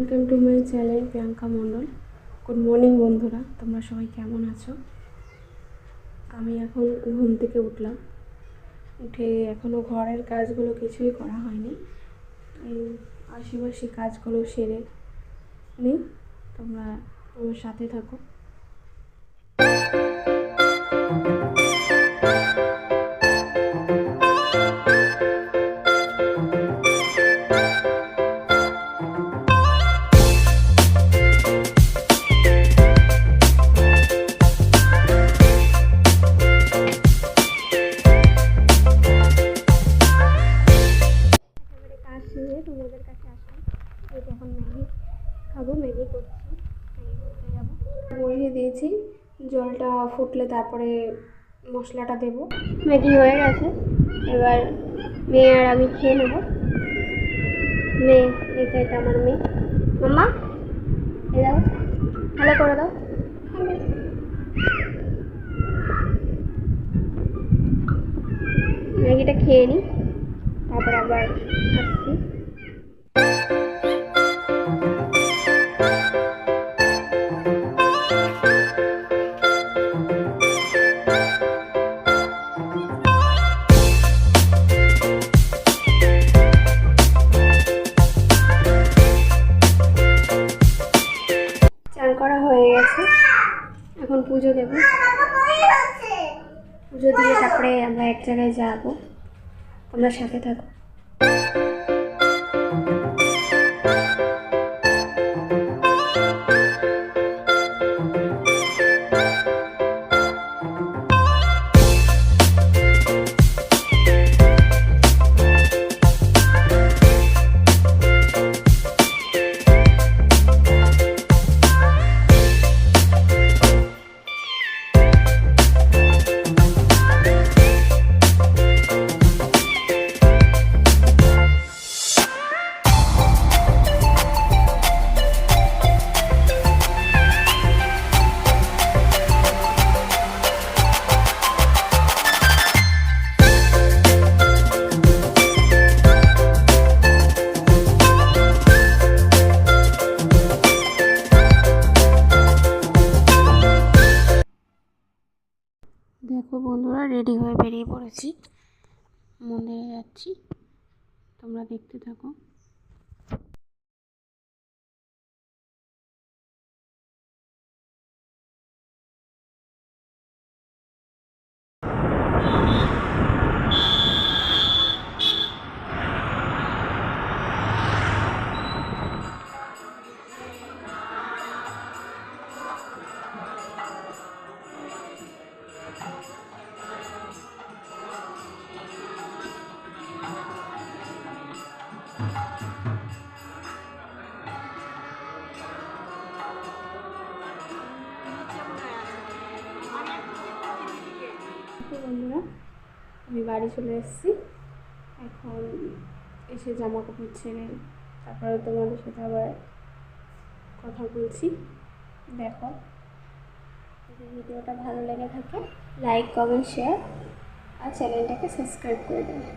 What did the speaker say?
Welcome to my channel Priyanka Mondal. Good morning বন্ধুরা, তোমরা সবাই কেমন আছো? আমি এখন ঘুম থেকে উঠলাম। উঠে এখনও ঘরের কাজগুলো কিছুই করা হয়নি, এই আশেপাশে কাজগুলো সেরে নিই। তোমরা আমার সাথে থাকো। তোমাদের কাছে আসলাম। এই এখন ম্যাগি খাবো, ম্যাগি করছি, ম্যাগি করতে যাবো। বসিয়ে দিয়েছি, জলটা ফুটলে তারপরে মশলাটা দেবো। ম্যাগি হয়ে গেছে, এবার মেয়ে আর আমি খেয়ে নেবো। মেয়ে, এটা আমার মেয়ে। মাম্মা এ দাও, ভালো করে দাও। ম্যাগিটা খেয়ে নিই, তারপর আবার আসছি। চান করা হয়ে গেছে, এখন পুজো দেব। পুজো দিয়ে তারপরে আমরা এক জায়গায় যাবো, তোমরা সাথে থাকো। দেখো বন্ধুরা, রেডি হয়ে বেরিয়ে পড়েছি, মন্দিরে যাচ্ছি, তোমরা দেখতে থাকো। বন্ধুরা, আমি বাড়ি চলে এসেছি। এখন এসে জামা কাপড় ছেড়ে তারপরে তোমাদের সাথে আবার কথা বলছি। দেখো, যদি ভিডিওটা ভালো লেগে থাকে লাইক, কমেন্ট, শেয়ার আর চ্যানেলটাকে সাবস্ক্রাইব করে দেবে।